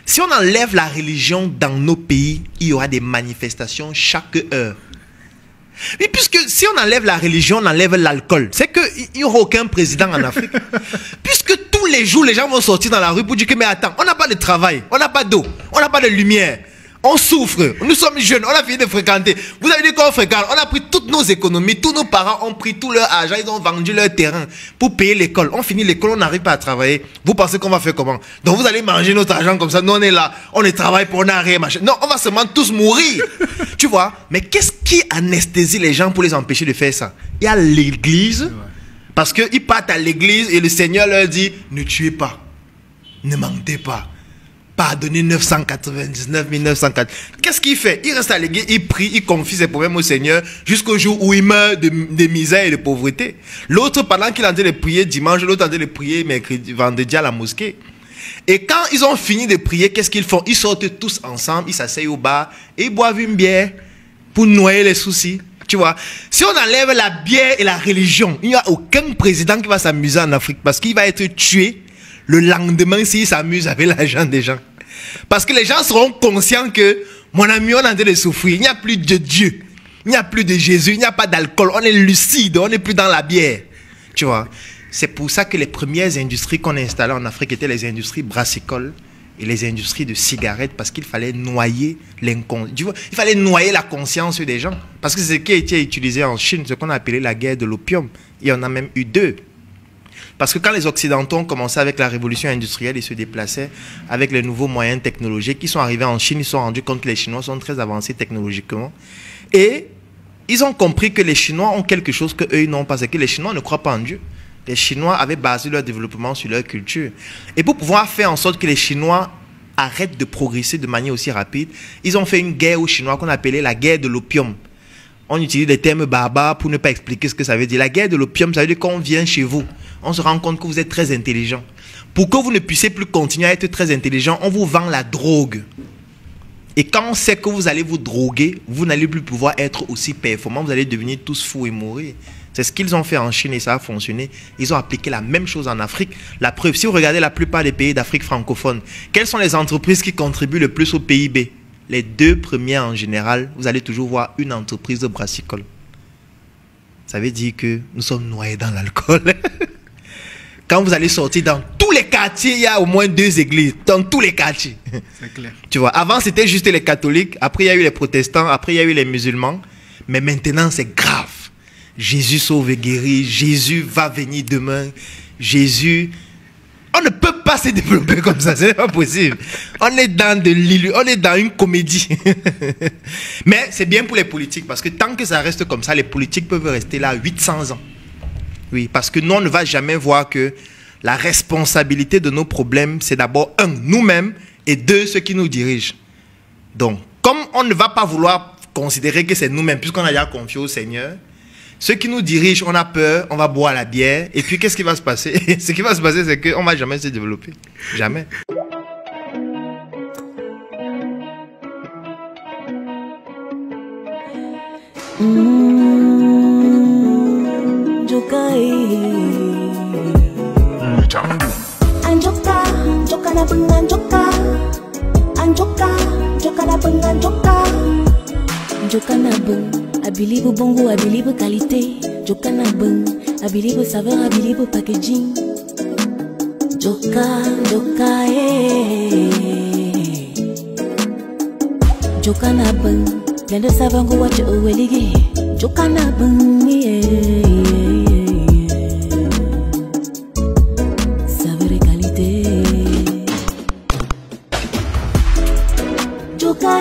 Si on enlève la religion dans nos pays, il y aura des manifestations chaque heure. Mais puisque si on enlève la religion, on enlève l'alcool, c'est qu'il n'y aura aucun président en Afrique. Puisque tous les jours, les gens vont sortir dans la rue pour dire que, mais attends, on n'a pas de travail, on n'a pas d'eau, on n'a pas de lumière. On souffre, nous sommes jeunes, on a fini de fréquenter. Vous avez dit qu'on fréquente, on a pris toutes nos économies, tous nos parents ont pris tout leur argent, ils ont vendu leur terrain pour payer l'école. On finit l'école, on n'arrive pas à travailler. Vous pensez qu'on va faire comment? Donc vous allez manger notre argent comme ça, nous on est là, on est travaille pour on n'a rien, machin. Non, on va seulement tous mourir. Tu vois? Mais qu'est-ce qui anesthésie les gens pour les empêcher de faire ça? Il y a l'église, parce qu'ils partent à l'église et le Seigneur leur dit, ne tuez pas, ne mentez pas. Pardonnez 999 904. Qu'est-ce qu'il fait? Il reste à l'église, il prie, il confie ses problèmes au Seigneur jusqu'au jour où il meurt de misère et de pauvreté. L'autre, pendant qu'il est en train de prier dimanche, l'autre en train de prier mercredi, vendredi à la mosquée. Et quand ils ont fini de prier, qu'est-ce qu'ils font? Ils sortent tous ensemble, ils s'asseyent au bar et ils boivent une bière pour noyer les soucis. Tu vois? Si on enlève la bière et la religion, il n'y a aucun président qui va s'amuser en Afrique parce qu'il va être tué le lendemain s'il s'amuse avec l'argent des gens. Parce que les gens seront conscients que, mon ami, on est en train de souffrir. Il n'y a plus de Dieu. Il n'y a plus de Jésus. Il n'y a pas d'alcool. On est lucide. On n'est plus dans la bière. Tu vois? C'est pour ça que les premières industries qu'on a installées en Afrique étaient les industries brassicoles et les industries de cigarettes parce qu'il fallait noyer l'inconscient. Il fallait noyer la conscience des gens. Parce que c'est ce qui a été utilisé en Chine, ce qu'on a appelé la guerre de l'opium. Il y en a même eu deux. Parce que quand les Occidentaux ont commencé avec la révolution industrielle, ils se déplaçaient avec les nouveaux moyens technologiques qui sont arrivés en Chine. Ils se sont rendus compte que les Chinois sont très avancés technologiquement. Et ils ont compris que les Chinois ont quelque chose qu'eux ils n'ont pas. C'est que les Chinois ne croient pas en Dieu. Les Chinois avaient basé leur développement sur leur culture. Et pour pouvoir faire en sorte que les Chinois arrêtent de progresser de manière aussi rapide, ils ont fait une guerre aux Chinois qu'on appelait la guerre de l'opium. On utilise des termes barbares pour ne pas expliquer ce que ça veut dire. La guerre de l'opium, ça veut dire qu'on vient chez vous. On se rend compte que vous êtes très intelligent. Pour que vous ne puissiez plus continuer à être très intelligent, on vous vend la drogue. Et quand on sait que vous allez vous droguer, vous n'allez plus pouvoir être aussi performant. Vous allez devenir tous fous et mourir. C'est ce qu'ils ont fait en Chine et ça a fonctionné. Ils ont appliqué la même chose en Afrique. La preuve, si vous regardez la plupart des pays d'Afrique francophone, quelles sont les entreprises qui contribuent le plus au PIB? Les deux premières en général, vous allez toujours voir une entreprise de brassicole. Ça veut dire que nous sommes noyés dans l'alcool. Quand vous allez sortir dans tous les quartiers, il y a au moins 2 églises. Dans tous les quartiers. C'est clair. Tu vois, avant c'était juste les catholiques, après il y a eu les protestants, après il y a eu les musulmans. Mais maintenant c'est grave. Jésus sauve et guérit, Jésus va venir demain, Jésus... On ne peut pas se développer comme ça, c'est pas possible. On est dans de l'illusion, on est dans une comédie. Mais c'est bien pour les politiques, parce que tant que ça reste comme ça, les politiques peuvent rester là 800 ans. Oui, parce que nous, on ne va jamais voir que la responsabilité de nos problèmes, c'est d'abord, 1, nous-mêmes, et 2, ceux qui nous dirigent. Donc, comme on ne va pas vouloir considérer que c'est nous-mêmes, puisqu'on a déjà confié au Seigneur, ceux qui nous dirigent, on a peur, on va boire la bière, et puis qu'est-ce qui va se passer? Ce qui va se passer, c'est qu'on ne va jamais se développer. Jamais. I believe bongo, I believe qualité. Jokana bang, I believe saveur, I believe packaging. Joka Jokana bang, plein de saveur go watch au welige. Jokana bang, saveur et qualité. Joka.